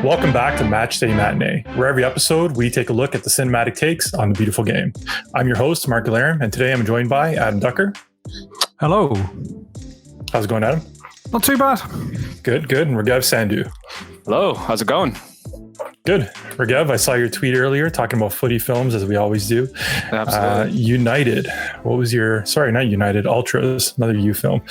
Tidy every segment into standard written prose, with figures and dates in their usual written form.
Welcome back to Matchday Matinee, where every episode we take a look at the cinematic takes on the beautiful game. I'm your host, Mark Guilherme, and today I'm joined by Adam Ducker. Hello. How's it going, Adam? Not too bad. Good. And Raghav Sandhu. Hello, how's it going? Good. Raghav, I saw your tweet earlier talking about footy films, as we always do. Absolutely. United. What was your... Sorry, not United. Ultras, another U film.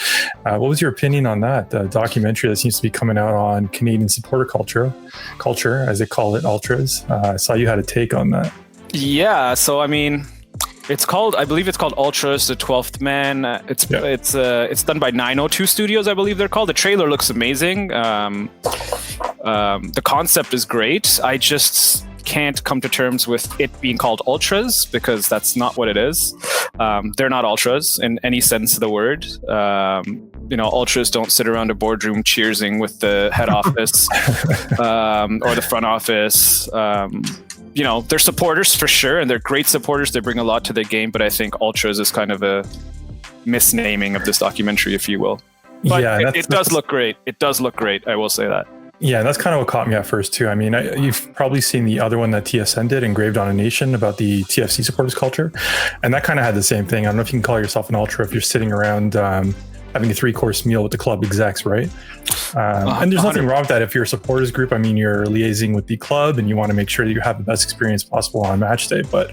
What was your opinion on that documentary that seems to be coming out on Canadian supporter culture, as they call it, Ultras? I saw you had a take on that. Yeah, so I mean... I believe it's called Ultras, the 12th Man. It's done by 902 Studios, I believe they're called. The trailer looks amazing. The concept is great. I just can't come to terms with it being called Ultras because that's not what it is. They're not Ultras in any sense of the word. Ultras don't sit around a boardroom cheersing with the head office or the front office. They're supporters for sure, and they're great supporters. They bring a lot to the game, but I think Ultras is kind of a misnaming of this documentary, if you will. But yeah, it does look great. It does look great. I will say that. Yeah, that's kind of what caught me at first too. I mean, you've probably seen the other one that TSN did, Engraved on a Nation, about the TFC supporters culture, and that kind of had the same thing. I don't know if you can call yourself an ultra if you're sitting around having a 3-course meal with the club execs, right? And there's nothing wrong with that. If you're a supporters group, I mean, you're liaising with the club and you want to make sure that you have the best experience possible on match day. But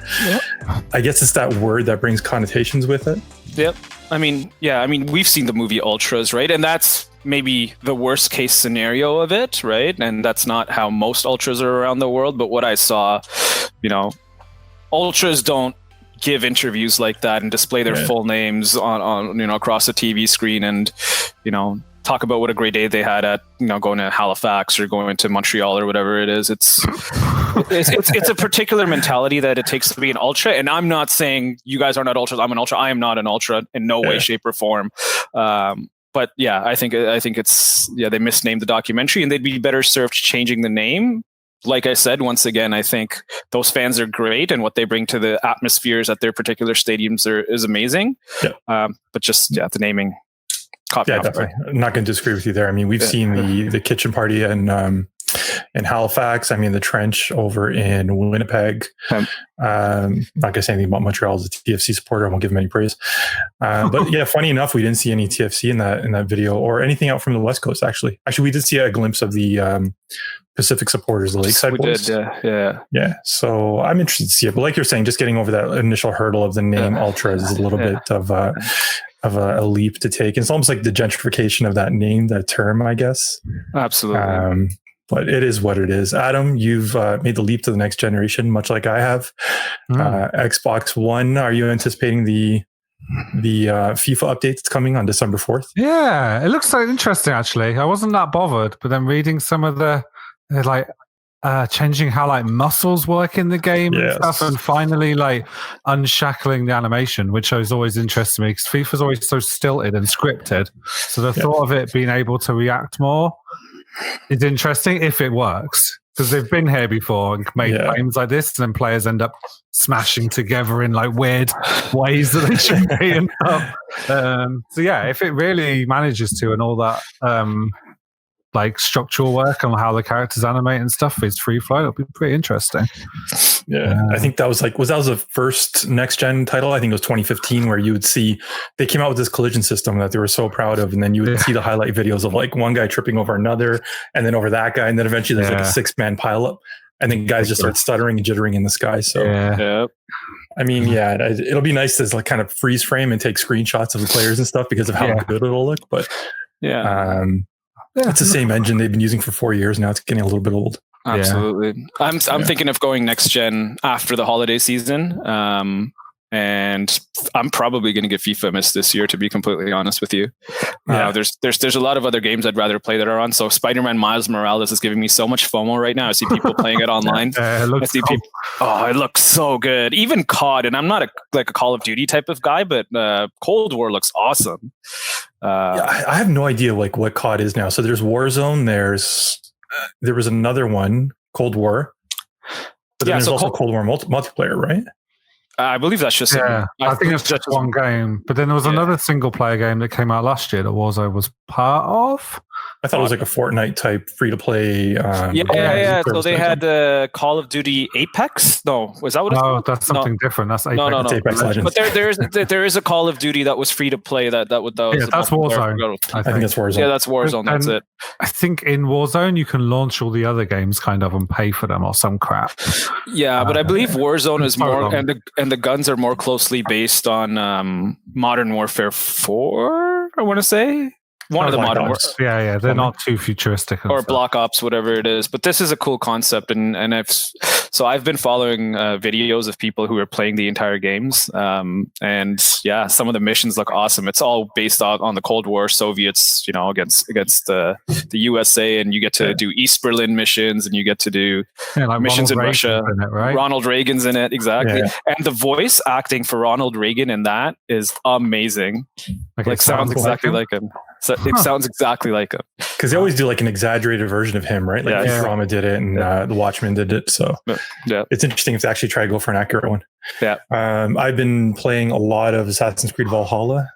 I guess it's that word that brings connotations with it. Yep. I mean, we've seen the movie Ultras, right? And that's maybe the worst case scenario of it, right? And that's not how most ultras are around the world. But what I saw, ultras don't give interviews like that and display their full names on across the TV screen and talk about what a great day they had at going to Halifax or going to Montreal or whatever it is. It's a particular mentality that it takes to be an ultra, and I'm not saying you guys are not ultras. I'm an ultra. I am not an ultra in no way, shape, or form. But yeah, I think it's they misnamed the documentary, and they'd be better served changing the name. Like I said, once again, I think those fans are great, and what they bring to the atmospheres at their particular stadiums is amazing. Yeah. But just the naming. Definitely. I'm not going to disagree with you there. I mean, we've seen the kitchen party in Halifax. I mean, the trench over in Winnipeg. Not going to say anything about Montreal as a TFC supporter. I won't give them any praise. But yeah, funny enough, we didn't see any TFC in that video or anything out from the West Coast. Actually, we did see a glimpse of the Pacific supporters, the Lakeside boys. We did, yeah. So I'm interested to see it. But like you're saying, just getting over that initial hurdle of the name Ultras is a little bit of a leap to take. It's almost like the gentrification of that name, that term, I guess. Absolutely. But it is what it is. Adam, you've made the leap to the next generation, much like I have. Xbox One, are you anticipating the FIFA update that's coming on December 4th? Yeah, it looks so interesting, actually. I wasn't that bothered, but then reading some of the changing how muscles work in the game and stuff, and finally unshackling the animation, which has always interested me because FIFA's always so stilted and scripted. So the thought of it being able to react more is interesting if it works, because they've been here before and made games like this, and then players end up smashing together in weird ways that they shouldn't be and stuff. So yeah, if it really manages to, and all that structural work on how the characters animate and stuff is free flow, it'll be pretty interesting. I think that was that was the first next gen title. I think it was 2015, where you would see they came out with this collision system that they were so proud of, and then you would see the highlight videos of one guy tripping over another and then over that guy, and then eventually there's a 6-man pileup, and then guys just start stuttering and jittering in the sky. So I mean, it'll be nice to kind of freeze frame and take screenshots of the players and stuff because of how good it'll look. But it's the same engine they've been using for 4 years now. It's getting a little bit old. Absolutely. I'm thinking of going next gen after the holiday season. And I'm probably going to get FIFA missed this year, to be completely honest with you. There's a lot of other games I'd rather play that are on. So Spider-Man Miles Morales is giving me so much FOMO right now. I see people playing it online. It looks so good. Even COD, and I'm not a Call of Duty type of guy, but Cold War looks awesome. I have no idea what COD is now. So there's Warzone. There was another one, Cold War. But then there's also Cold War multiplayer, right? I believe that's just... Yeah, I think it's just one game. But then there was another single-player game that came out last year that Warzone was part of. I thought it was like a Fortnite type free-to-play. Yeah. So they had Call of Duty Apex. No, was that what? No, that's something different. That's Apex. No. Apex Legends. But there is a Call of Duty that was free-to-play. That was that's Warzone. I think that's Warzone. Yeah, that's Warzone. That's it. I think in Warzone you can launch all the other games kind of and pay for them or some crap. Yeah, but I believe Warzone is more, and the guns are more closely based on Modern Warfare 4. I want to say. One of the Modern Warfare. Yeah, they're not too futuristic. Or Black Ops, whatever it is. But this is a cool concept, and I've been following videos of people who are playing the entire games, and yeah, some of the missions look awesome. It's all based on the Cold War, Soviets, against the USA, and you get to do East Berlin missions, and you get to do missions in Russia. Right? Ronald Reagan's in it, exactly. Yeah. And the voice acting for Ronald Reagan in that is amazing. Sounds exactly like him. So it sounds exactly like him. Because they always do like an exaggerated version of him, right? Like Futurama did it, and The Watchmen did it. So it's interesting if they actually try to go for an accurate one. Yeah. I've been playing a lot of Assassin's Creed Valhalla.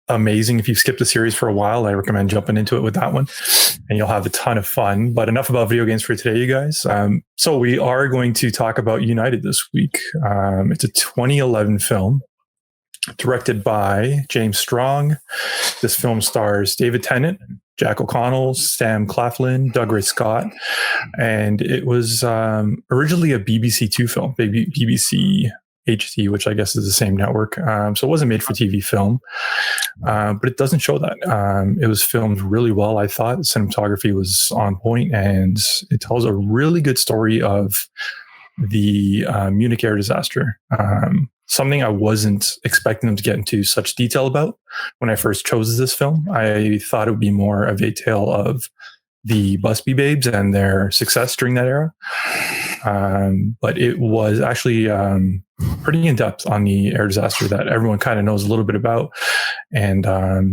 Amazing. If you've skipped the series for a while, I recommend jumping into it with that one, and you'll have a ton of fun. But enough about video games for today, you guys. So we are going to talk about United this week. It's a 2011 film. Directed by James Strong. This film stars David Tennant, Jack O'Connell, Sam Claflin, Doug Ray Scott, and it was originally a BBC Two film, BBC HD, which I guess is the same network. So it wasn't made for TV film, but it doesn't show that. It was filmed really well, I thought. The cinematography was on point, and it tells a really good story of the Munich air disaster. Something I wasn't expecting them to get into such detail about when I first chose this film. I thought it would be more of a tale of the Busby Babes and their success during that era. But it was actually pretty in-depth on the air disaster that everyone kind of knows a little bit about. And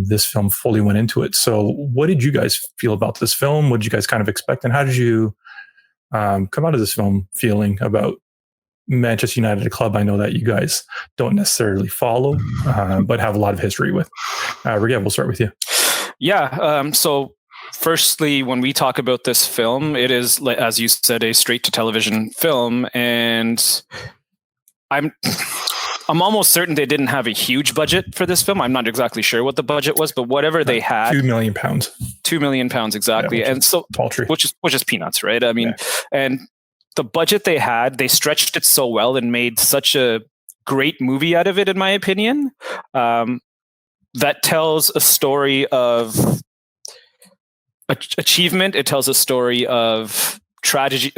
this film fully went into it. So what did you guys feel about this film? What did you guys kind of expect? And how did you come out of this film feeling about Manchester United, a club I know that you guys don't necessarily follow, but have a lot of history with? Raghav, we'll start with you. Yeah. So firstly, when we talk about this film, it is, as you said, a straight to television film. And I'm almost certain they didn't have a huge budget for this film. I'm not exactly sure what the budget was, but whatever they had, £2 million. £2 million, exactly. Yeah, and so, paltry. which is peanuts, right? I mean, and the budget they had, they stretched it so well and made such a great movie out of it, in my opinion, that tells a story of achievement. It tells a story of tragedy,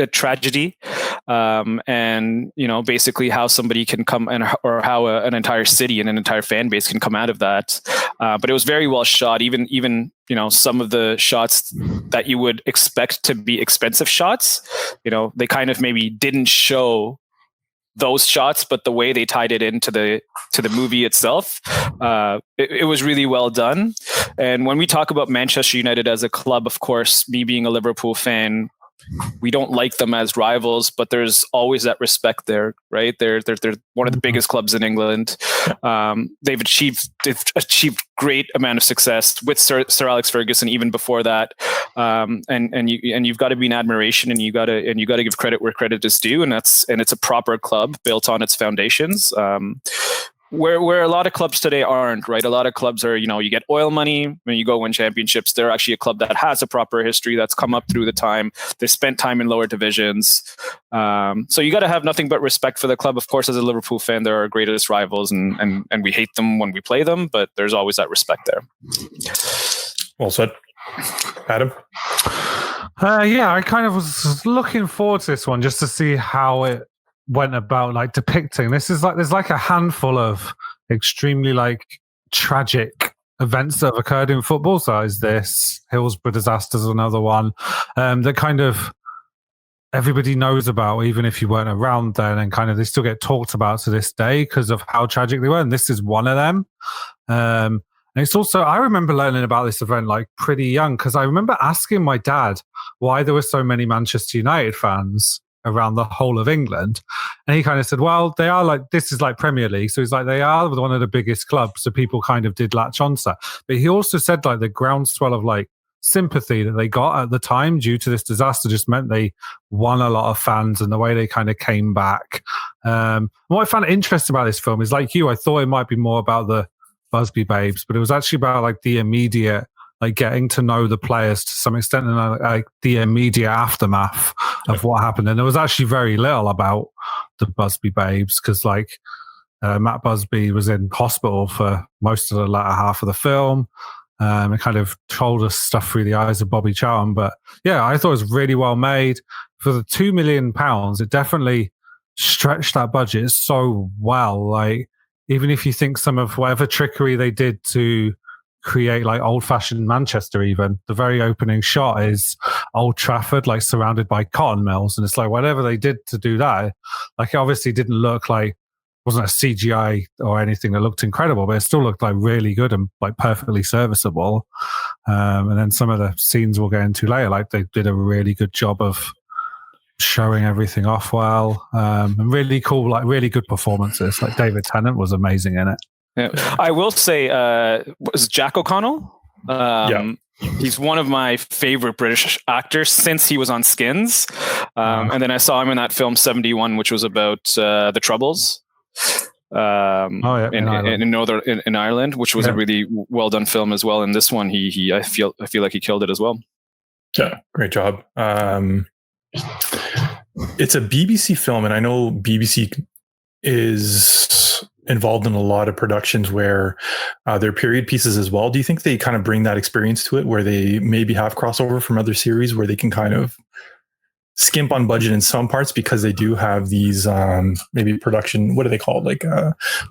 and basically how somebody can come or how an entire city and an entire fan base can come out of that. But it was very well shot. Even some of the shots that you would expect to be expensive shots, they kind of maybe didn't show those shots, but the way they tied it into the movie itself, it was really well done. And when we talk about Manchester United as a club, of course, me being a Liverpool fan, we don't like them as rivals, but there's always that respect there, right? They're one of the biggest clubs in England. They've achieved great amount of success with Sir Alex Ferguson even before that, and you've got to be in admiration, and you got to give credit where credit is due, and it's a proper club built on its foundations. Where a lot of clubs today aren't, right? A lot of clubs are, you get oil money when you go win championships. They're actually a club that has a proper history that's come up through the time. They spent time in lower divisions. So you got to have nothing but respect for the club. Of course, as a Liverpool fan, they're our greatest rivals, and we hate them when we play them, but there's always that respect there. Well said. Adam? I kind of was looking forward to this one just to see how it went about depicting. This is there's a handful of extremely tragic events that have occurred in football. So is this Hillsborough disaster is another one that kind of everybody knows about, even if you weren't around then, and kind of they still get talked about to this day because of how tragic they were. And this is one of them. And it's also, I remember learning about this event pretty young, because I remember asking my dad why there were so many Manchester United fans around the whole of England, and he kind of said, well, they are this is Premier League, so he's they are one of the biggest clubs, so people kind of did latch on to that. But he also said the groundswell of sympathy that they got at the time due to this disaster just meant they won a lot of fans, and the way they kind of came back. What I found interesting about this film is, like you, I thought it might be more about the Busby Babes, but it was actually about like the immediate, like getting to know the players to some extent, and like the immediate aftermath of what happened. And there was actually very little about the Busby Babes because like Matt Busby was in hospital for most of the latter half of the film. It kind of told us stuff through the eyes of Bobby Charlton. But yeah, I thought it was really well made. For the £2 million, it definitely stretched that budget so well. Like, even if you think some of whatever trickery they did to create like old-fashioned Manchester, even the very opening shot is Old Trafford, like surrounded by cotton mills. And it's like, whatever they did to do that, like it obviously didn't look like, wasn't a CGI or anything that looked incredible, but it still looked like really good and like perfectly serviceable. And then some of the scenes we'll get into later, like they did a really good job of showing everything off well, and really cool, like really good performances. Like David Tennant was amazing in it. Yeah. I will say, was Jack O'Connell? He's one of my favorite British actors since he was on Skins. And then I saw him in that film 71, which was about the Troubles. In Ireland, which was a really well done film as well. And this one, I feel like he killed it as well. Yeah, great job. It's a BBC film, and I know BBC is involved in a lot of productions where they're period pieces as well. Do you think they kind of bring that experience to it, where they maybe have crossover from other series, where they can kind of skimp on budget in some parts because they do have these maybe production, what do they call it, like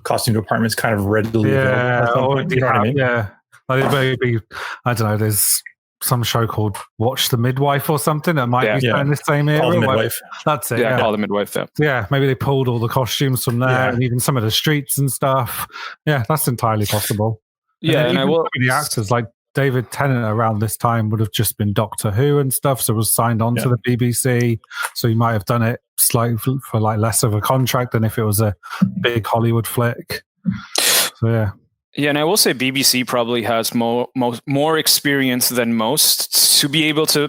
costume departments kind of readily available? You know what I mean? Yeah, like maybe, I don't know, there's some show called Watch the Midwife or something that might be in the same era. Call the Midwife. That's it. Call the Midwife. Yeah, maybe they pulled all the costumes from there and even some of the streets and stuff. Yeah, that's entirely possible. And I will. The actors like David Tennant around this time would have just been Doctor Who and stuff, so was signed on to the BBC. So he might have done it slightly for like less of a contract than if it was a big Hollywood flick. So yeah. Yeah, and I will say BBC probably has more experience than most to be able to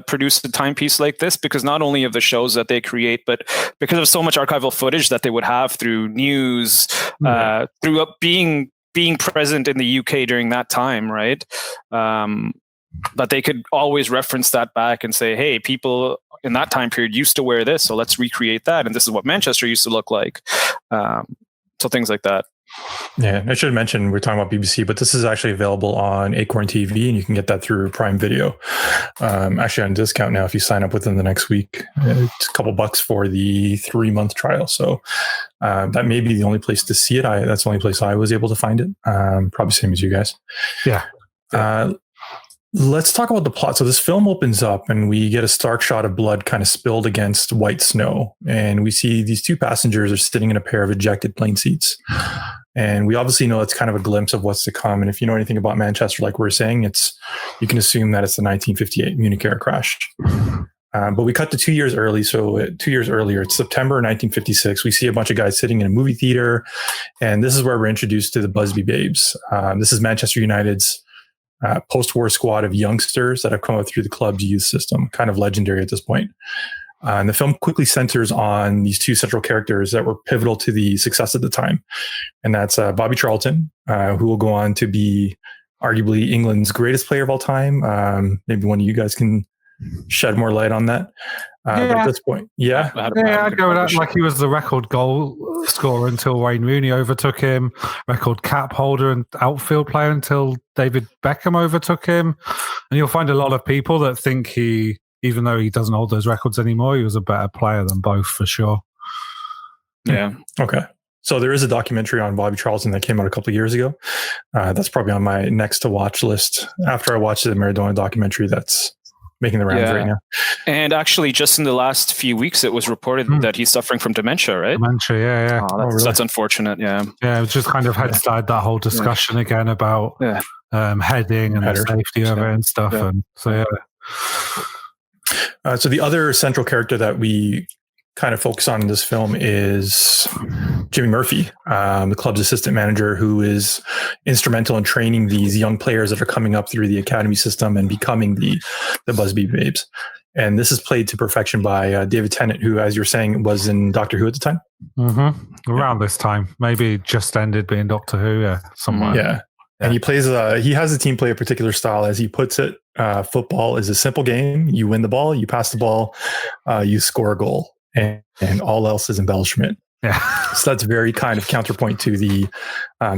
produce a timepiece like this, because not only of the shows that they create, but because of so much archival footage that they would have through news, through being present in the UK during that time, right? But they could always reference that back and say, hey, people in that time period used to wear this, so let's recreate that. And this is what Manchester used to look like. So things like that. Yeah, I should mention we're talking about BBC, but this is actually available on Acorn TV, and you can get that through Prime Video. Actually on discount now if you sign up within the next week. It's a couple bucks for the 3-month trial. So that may be the only place to see it. That's the only place I was able to find it. Probably same as you guys. Yeah. Let's talk about the plot. So this film opens up and we get a stark shot of blood kind of spilled against white snow. And we see these two passengers are sitting in a pair of ejected plane seats. And we obviously know it's kind of a glimpse of what's to come. And if you know anything about Manchester, like we're saying, you can assume that it's the 1958 Munich air crash. But we cut to 2 years early. So 2 years earlier, it's September 1956. We see a bunch of guys sitting in a movie theater. And this is where we're introduced to the Busby Babes. This is Manchester United's post-war squad of youngsters that have come up through the club's youth system, kind of legendary at this point. And the film quickly centers on these two central characters that were pivotal to the success at the time. And that's Bobby Charlton, who will go on to be arguably England's greatest player of all time. Maybe one of you guys can shed more light on that. But at this point, I'd go with that. Like he was the record goal scorer until Wayne Rooney overtook him, record cap holder and outfield player until David Beckham overtook him. And you'll find a lot of people that think he, even though he doesn't hold those records anymore, he was a better player than both for sure. Yeah. Okay. So there is a documentary on Bobby Charlton that came out a couple of years ago. That's probably on my next to watch list after I watch the Maradona documentary that's making the rounds right now. And actually, just in the last few weeks, it was reported that he's suffering from dementia, right? Dementia, yeah. Oh, that's unfortunate, yeah. Yeah, it just kind of started that whole discussion again about heading and the safety of it and stuff. Yeah. And so, so the other central character that we kind of focus on in this film is Jimmy Murphy, the club's assistant manager, who is instrumental in training these young players that are coming up through the academy system and becoming the Busby Babes. And this is played to perfection by David Tennant, who, as you're saying, was in Doctor Who at the time. Mm-hmm. Around this time, maybe just ended being Doctor Who, somewhere. Yeah. And he plays. He has the team play a particular style, as he puts it. Football is a simple game. You win the ball, you pass the ball, you score a goal, and all else is embellishment. Yeah. So that's very kind of counterpoint to the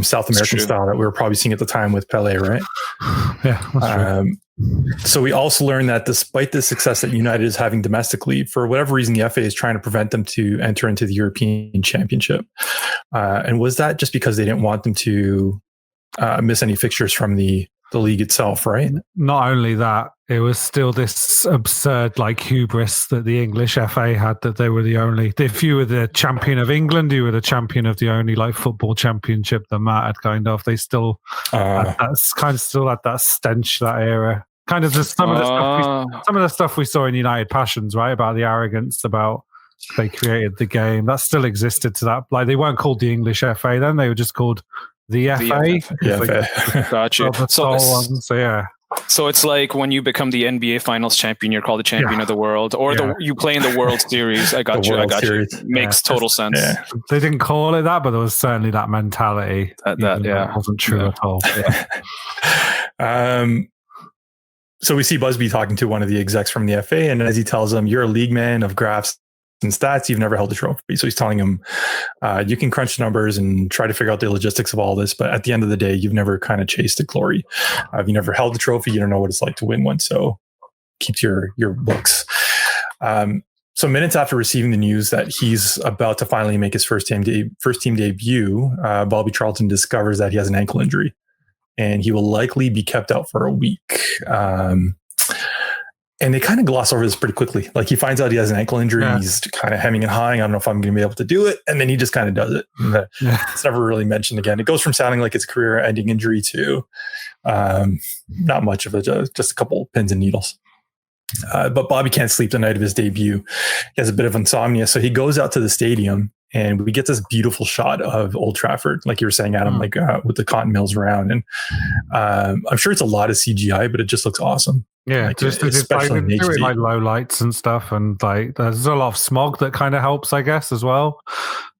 South American style that we were probably seeing at the time with Pelé, right? Yeah. That's true. So we also learned that despite the success that United is having domestically, for whatever reason, the FA is trying to prevent them to enter into the European Championship. And was that just because they didn't want them to miss any fixtures from the league itself, right? Not only that, it was still this absurd hubris that the English FA had, that they were the only, if you were the champion of England, you were the champion of the only football championship that mattered, kind of. They still had that stench, that era. Kind of just some of the stuff we saw in United Passions, right? About the arrogance, about they created the game. That still existed to that. They weren't called the English FA then, they were just called the FA. Yeah, gotcha. So yeah. So it's like when you become the NBA Finals champion, you're called the champion of the world, or you play in the World Series. I got you. Makes total sense. Yeah. They didn't call it that, but there was certainly that mentality. That wasn't true at all. Yeah. So we see Busby talking to one of the execs from the FA, and as he tells him, "You're a league man of graphs and stats, you've never held a trophy." So he's telling him, you can crunch numbers and try to figure out the logistics of all this, but at the end of the day, you've never kind of chased the glory. You never held the trophy. You don't know what it's like to win one. So keep your books. So minutes after receiving the news that he's about to finally make his first team debut, Bobby Charlton discovers that he has an ankle injury, and he will likely be kept out for a week. And they kind of gloss over this pretty quickly. He finds out he has an ankle injury. Yeah. He's kind of hemming and hawing. I don't know if I'm going to be able to do it. And then he just kind of does it. It's never really mentioned again. It goes from sounding like it's a career-ending injury to not much of it, just a couple pins and needles. But Bobby can't sleep the night of his debut. He has a bit of insomnia. So he goes out to the stadium, and we get this beautiful shot of Old Trafford, like you were saying, Adam, with the cotton mills around. And I'm sure it's a lot of CGI, but it just looks awesome. Yeah, especially in HD. Low lights and stuff, and there's a lot of smog that kind of helps, I guess, as well.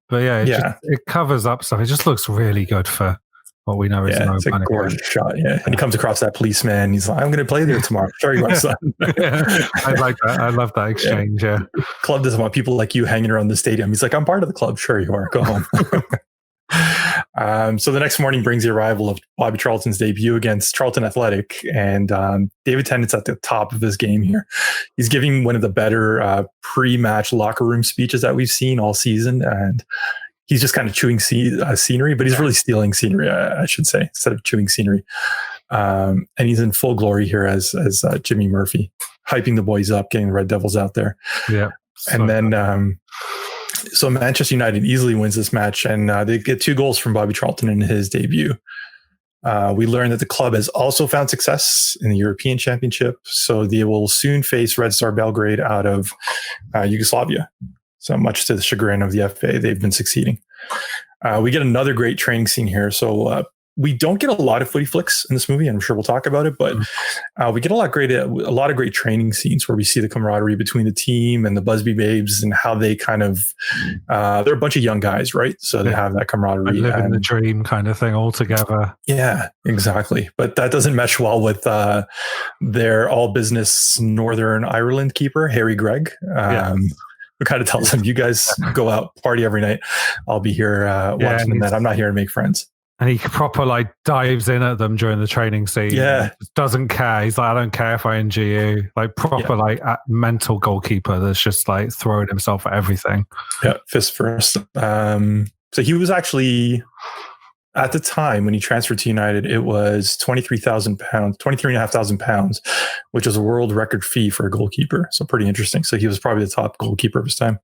But it covers up stuff. It just looks really good for what we know is it's a gorgeous shot. Yeah, and he comes across that policeman. He's like, "I'm going to play there tomorrow. Sorry, my son." I like that. I love that exchange. Yeah. Club doesn't want people like you hanging around the stadium. He's like, "I'm part of the club." Sure, you are. Go home. So the next morning brings the arrival of Bobby Charlton's debut against Charlton Athletic, and David Tennant's at the top of his game here. He's giving one of the better pre-match locker room speeches that we've seen all season, and he's just kind of chewing scenery, but he's really stealing scenery, I should say, instead of chewing scenery. And he's in full glory here as Jimmy Murphy, hyping the boys up, getting the Red Devils out there. Yeah, and then. So Manchester United easily wins this match, and they get 2 goals from Bobby Charlton in his debut. We learn that the club has also found success in the European Championship, so they will soon face Red Star Belgrade out of Yugoslavia. So much to the chagrin of the FA, they've been succeeding. We get another great training scene here. So we don't get a lot of Footy Flicks in this movie. I'm sure we'll talk about it, but we get a lot of great training scenes where we see the camaraderie between the team and the Busby Babes and how they kind of they're a bunch of young guys, right? So they have that camaraderie, living the dream kind of thing all together. Yeah, exactly. But that doesn't mesh well with their all business Northern Ireland keeper, Harry Gregg. Who kind of tells them, "You guys go out, party every night. I'll be here watching the net. I'm not here to make friends." And he proper dives in at them during the training scene. Yeah. Just doesn't care. He's like, "I don't care if I injure you." Proper mental goalkeeper that's just throwing himself at everything. Yeah, fist first. So he was actually, at the time when he transferred to United, it was £23,500, which was a world record fee for a goalkeeper. So pretty interesting. So he was probably the top goalkeeper of his time.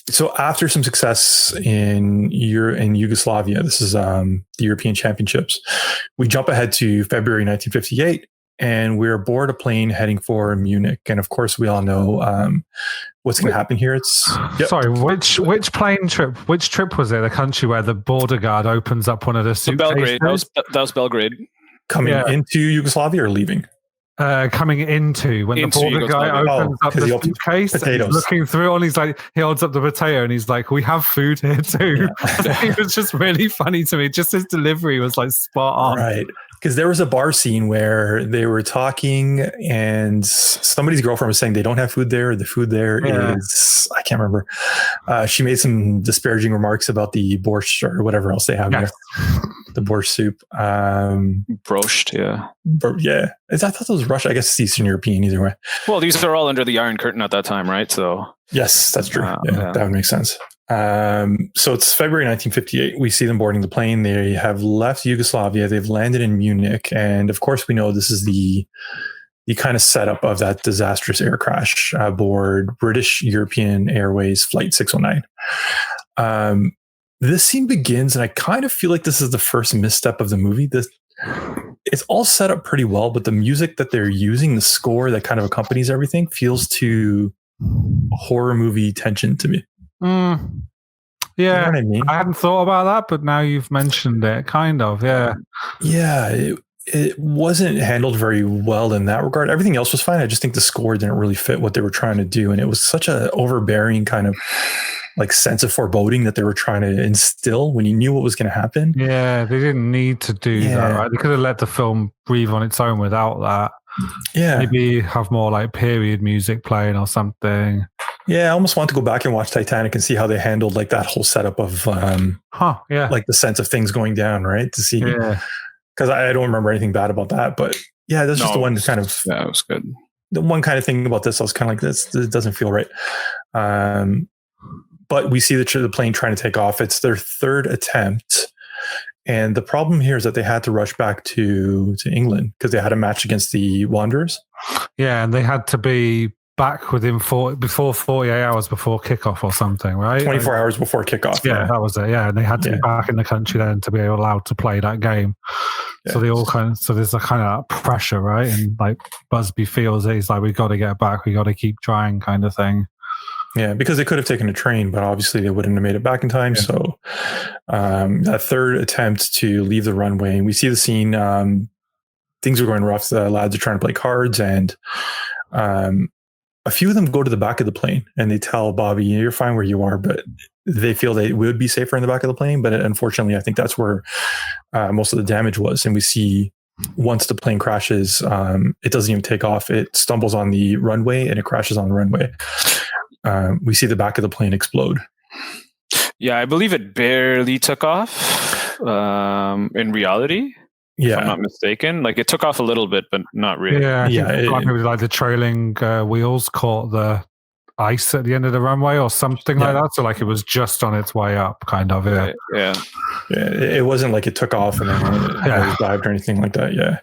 So after some success in Yugoslavia, this is the European Championships, we jump ahead to February 1958, and we're aboard a plane heading for Munich. And of course, we all know what's going to happen here. Sorry, which plane trip? Which trip was it? The country where the border guard opens up one of the suitcases? Belgrade. That was Belgrade. Coming into Yugoslavia or leaving? Coming into when the border guy opens up the suitcase, and he's looking through it, and he holds up the potato, and he's like, "We have food here too." Yeah. It was just really funny to me. Just his delivery was like spot on, right? Because there was a bar scene where they were talking, and somebody's girlfriend was saying they don't have food there. The food there is, I can't remember. She made some disparaging remarks about the borscht or whatever else they have there. The borscht soup. Borscht, yeah. Yeah. I thought it was Russia. I guess it's Eastern European either way. Well, these are all under the Iron Curtain at that time, right? So yes, that's true. That would make sense. So it's February 1958. We see them boarding the plane. They have left Yugoslavia. They've landed in Munich. And of course, we know this is the kind of setup of that disastrous air crash aboard British European Airways Flight 609. This scene begins, and I kind of feel like this is the first misstep of the movie. It's all set up pretty well, but the music that they're using, the score that kind of accompanies everything, feels too horror movie tension to me. Yeah, you know what I mean? I hadn't thought about that, but now you've mentioned it, kind of, yeah. Yeah, it wasn't handled very well in that regard. Everything else was fine. I just think the score didn't really fit what they were trying to do, and it was such an overbearing kind of like sense of foreboding that they were trying to instill when you knew what was going to happen. Yeah, they didn't need to do that, right? They could have let the film breathe on its own without that. Yeah. Maybe have more like period music playing or something. Yeah, I almost want to go back and watch Titanic and see how they handled like that whole setup of like the sense of things going down, right? To see, because I don't remember anything bad about that, but yeah, that's just the one kind of it was good. The one kind of thing about this, I was kind of like, this doesn't feel right. But we see the plane trying to take off. It's their third attempt. And the problem here is that they had to rush back to England because they had a match against the Wanderers. Yeah, and they had to be back within 48 hours before kickoff or something, right? 24 hours before kickoff. Yeah, that was it. Yeah, and they had to be back in the country then to be allowed to play that game. Yeah. So they all there's a kind of pressure, right? And like Busby feels it. He's like, we got to get back. We got to keep trying, kind of thing. Yeah, because they could have taken a train, but obviously they wouldn't have made it back in time. Yeah. So that third attempt to leave the runway, and we see the scene. Things are going rough. The lads are trying to play cards, and a few of them go to the back of the plane, and they tell Bobby, "You're fine where you are," but they feel they would be safer in the back of the plane. But unfortunately, I think that's where most of the damage was. And we see once the plane crashes, it doesn't even take off. It stumbles on the runway, and it crashes on the runway. We see the back of the plane explode. Yeah, I believe it barely took off in reality. Yeah. If I'm not mistaken. Like it took off a little bit, but not really. Yeah, like the trailing wheels caught the ice at the end of the runway or something like that. So like it was just on its way up, kind of. Yeah. Yeah. It wasn't like it took off and then dived or anything like that. Yeah.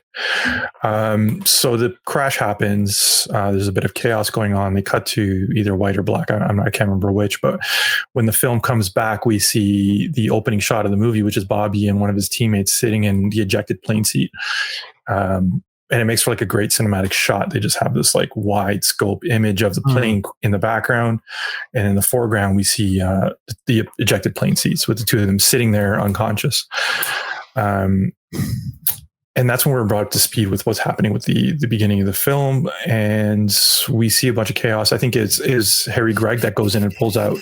So the crash happens. There's a bit of chaos going on. They cut to either white or black. I can't remember which, but when the film comes back, we see the opening shot of the movie, which is Bobby and one of his teammates sitting in the ejected plane seat. And it makes for like a great cinematic shot. They just have this like wide scope image of the plane in the background. And in the foreground, we see the ejected plane seats with the two of them sitting there unconscious. And that's when we're brought up to speed with what's happening with the beginning of the film. And we see a bunch of chaos. I think it's Harry Gregg that goes in and pulls out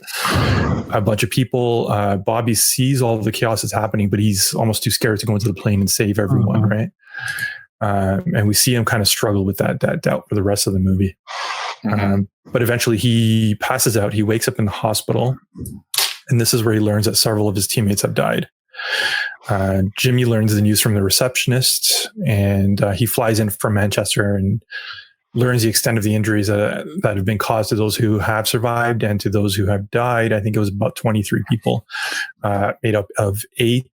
a bunch of people. Bobby sees all of the chaos that's happening, but he's almost too scared to go into the plane and save everyone, right? And we see him kind of struggle with that doubt for the rest of the movie. But eventually he passes out. He wakes up in the hospital. And this is where he learns that several of his teammates have died. Jimmy learns the news from the receptionist, and he flies in from Manchester and learns the extent of the injuries that have been caused to those who have survived and to those who have died. I think it was about 23 people, made up of 8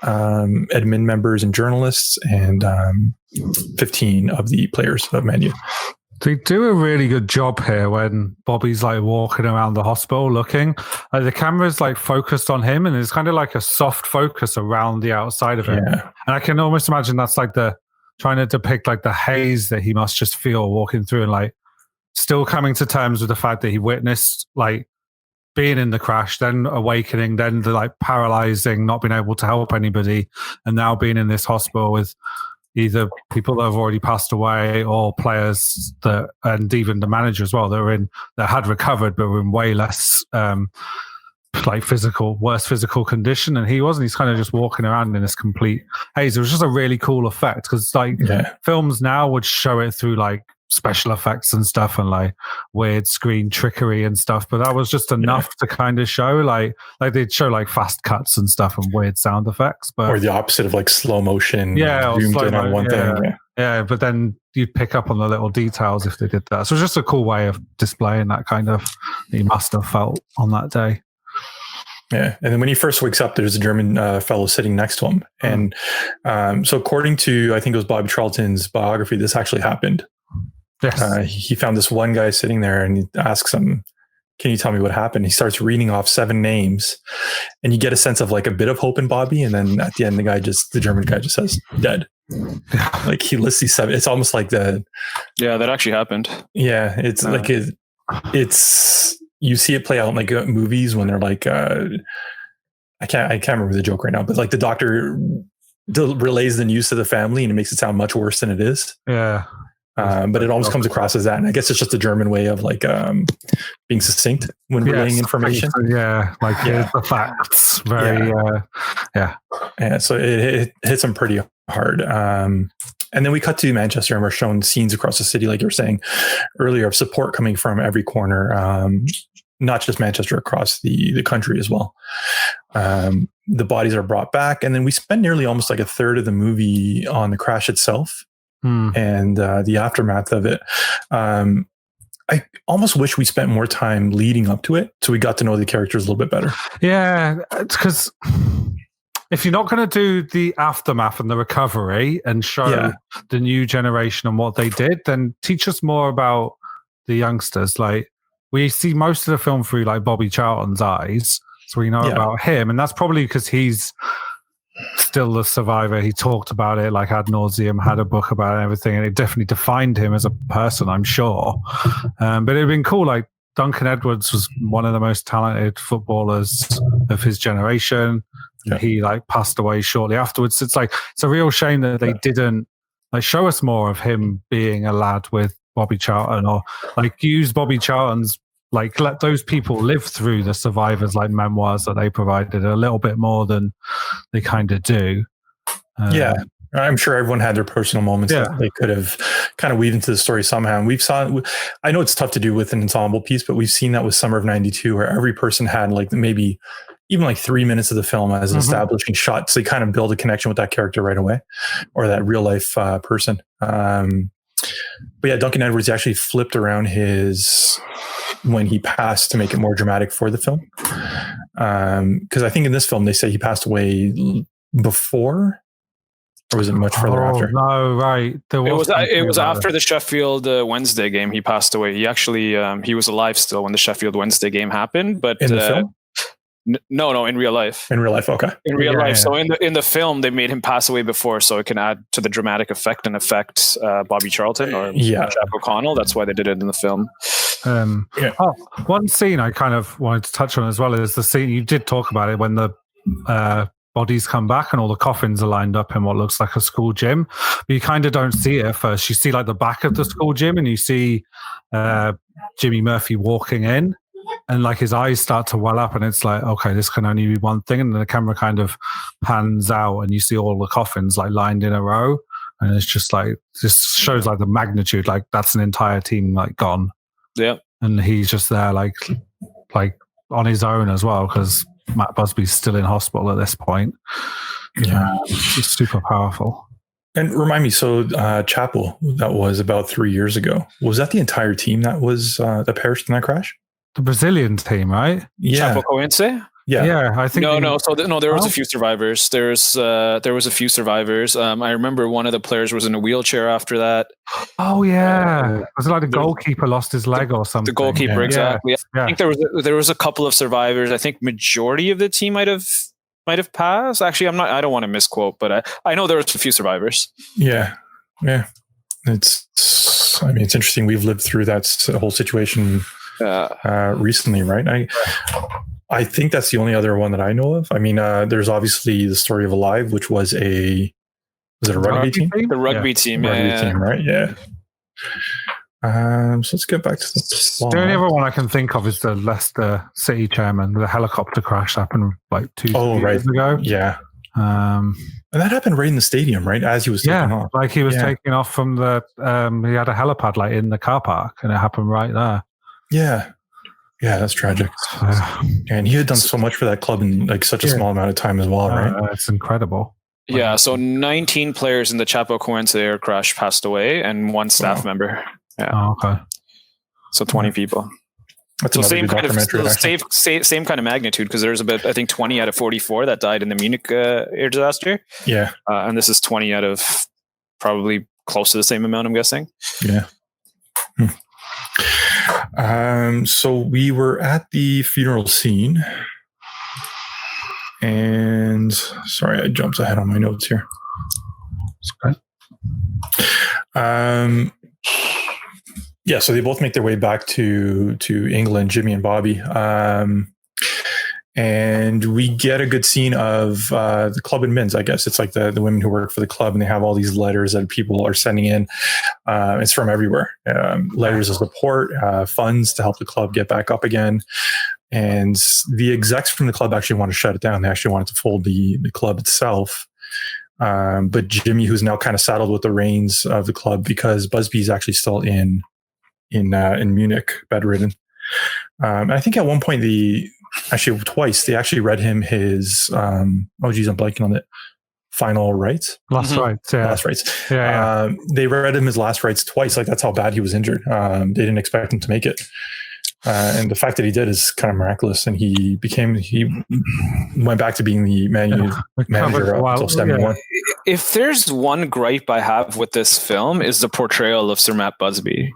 admin members and journalists, and 15 of the players of Man U. They do a really good job here when Bobby's like walking around the hospital looking. The camera's like focused on him, and it's kind of like a soft focus around the outside of him. Yeah. And I can almost imagine that's like trying to depict like the haze that he must just feel walking through, and like still coming to terms with the fact that he witnessed like being in the crash, then awakening, then the like paralyzing, not being able to help anybody, and now being in this hospital with either people that have already passed away or players that, and even the manager as well, that had recovered but were in way less like worse physical condition, and he wasn't. He's kind of just walking around in this complete haze. It was just a really cool effect, because like films now would show it through like special effects and stuff and like weird screen trickery and stuff, but that was just enough to kind of show like they'd show like fast cuts and stuff and weird sound effects, but or the opposit of like slow motion, zoomed in on one thing. But then you'd pick up on the little details if they did that. So it was just a cool way of displaying that kind of that he must have felt on that day. Yeah, and then when he first wakes up, there's a German fellow sitting next to him, and so according to, I think it was Bobby Charlton's biography, this actually happened. Yes. He found this one guy sitting there, and he asks him, "Can you tell me what happened?" He starts reading off 7 names, and you get a sense of like a bit of hope in Bobby, and then at the end, the German guy just says, "Dead." Like he lists these 7. It's almost like that actually happened. Yeah, it's like it's. You see it play out in like movies when they're like, I can't remember the joke right now, but like the doctor relays the news to the family and it makes it sound much worse than it is. Yeah. But it almost comes across as that. And I guess it's just a German way of like being succinct when relaying information. Here's the facts. Very, Yeah, so it hits him pretty hard. And then we cut to Manchester, and we're shown scenes across the city, like you were saying earlier, of support coming from every corner, not just Manchester, across the country as well. The bodies are brought back, and then we spend nearly almost like a third of the movie on the crash itself and the aftermath of it. I almost wish we spent more time leading up to it, so we got to know the characters a little bit better. Yeah, it's because if you're not going to do the aftermath and the recovery and show the new generation and what they did, then teach us more about the youngsters. Like, we see most of the film through like Bobby Charlton's eyes, so we know about him, and that's probably because he's still the survivor. He talked about it like ad nauseum, had a book about it and everything, and it definitely defined him as a person, I'm sure. But it'd been cool. Like, Duncan Edwards was one of the most talented footballers of his generation. Yeah. He like passed away shortly afterwards. It's a real shame that they didn't like show us more of him being a lad with Bobby Charlton, or like use Bobby Charlton's, like let those people live through the survivors like memoirs that they provided a little bit more than they kind of do. I'm sure everyone had their personal moments that they could have kind of weaved into the story somehow. And I know it's tough to do with an ensemble piece, but we've seen that with Summer of '92, where every person had like maybe even like 3 minutes of the film as an establishing shot. So they kind of build a connection with that character right away, or that real life person. But yeah, Duncan Edwards actually flipped around when he passed to make it more dramatic for the film. Because I think in this film, they say he passed away before, or was it much further after? No, right. It was after the Sheffield Wednesday game. He passed away. He actually he was alive still when the Sheffield Wednesday game happened. But in the film? No, in real life. In real life, okay. In real life. So in the film, they made him pass away before, so it can add to the dramatic effect and affect Bobby Charlton or Jack O'Connell. That's why they did it in the film. One scene I kind of wanted to touch on as well is the scene you did talk about it when the bodies come back and all the coffins are lined up in what looks like a school gym, but you kind of don't see it at first. You see like the back of the school gym, and you see Jimmy Murphy walking in, and like his eyes start to well up, and it's like, okay, this can only be one thing. And then the camera kind of pans out, and you see all the coffins like lined in a row, and it's just like, this shows like the magnitude, like that's an entire team like gone. Yeah, and he's just there like on his own as well, because Matt Busby's still in hospital at this point. Yeah, it's super powerful. And remind me, so Chapel, that was about 3 years ago. Was that the entire team that was that perished in that crash? The Brazilian team, right? Yeah. Chapecoense? Yeah, I think no. So there was a few survivors. There was a few survivors. I remember one of the players was in a wheelchair after that. Oh yeah, was it like the goalkeeper lost his leg or something? The goalkeeper, exactly. Yeah. I think there was a couple of survivors. I think majority of the team might have passed. Actually, I don't want to misquote, but I know there was a few survivors. Yeah. Yeah. It's interesting. We've lived through that whole situation recently, right? I think that's the only other one that I know of. I mean, there's obviously the story of Alive, which was a rugby team? The rugby team, right? Yeah. So let's get back to the plot. The only other one I can think of is the Leicester City chairman. The helicopter crash happened like 2 years ago. Yeah. And that happened right in the stadium, right? As he was taking off. Like he was taking off from the, he had a helipad like in the car park, and it happened right there. Yeah. Yeah, that's tragic. And he had done so much for that club in like such a small amount of time as well, right? It's incredible. Yeah, so 19 players in the Chapecoense air crash passed away, and 1 staff member. Yeah. Oh, okay. So 20 people. That's so same kind of magnitude, because there's about, I think, 20 out of 44 that died in the Munich air disaster. Yeah. And this is 20 out of probably close to the same amount, I'm guessing. Yeah. So we were at the funeral scene, and sorry, I jumped ahead on my notes here. Yeah, so they both make their way back to England, Jimmy and Bobby. And we get a good scene of the club admins, I guess. It's like the women who work for the club, and they have all these letters that people are sending in. It's from everywhere. Letters of support, funds to help the club get back up again. And the execs from the club actually want to shut it down. They actually wanted to fold the club itself. But Jimmy, who's now kind of saddled with the reins of the club, because Busby's actually still in Munich, bedridden. I think at one point twice, they actually read him his, I'm blanking on it, final rites. Last rites, yeah. Last rites. Yeah. They read him his last rites twice. Like, that's how bad he was injured. They didn't expect him to make it. And the fact that he did is kind of miraculous. And he went back to being the manager until 71. If there's one gripe I have with this film, is the portrayal of Sir Matt Busby.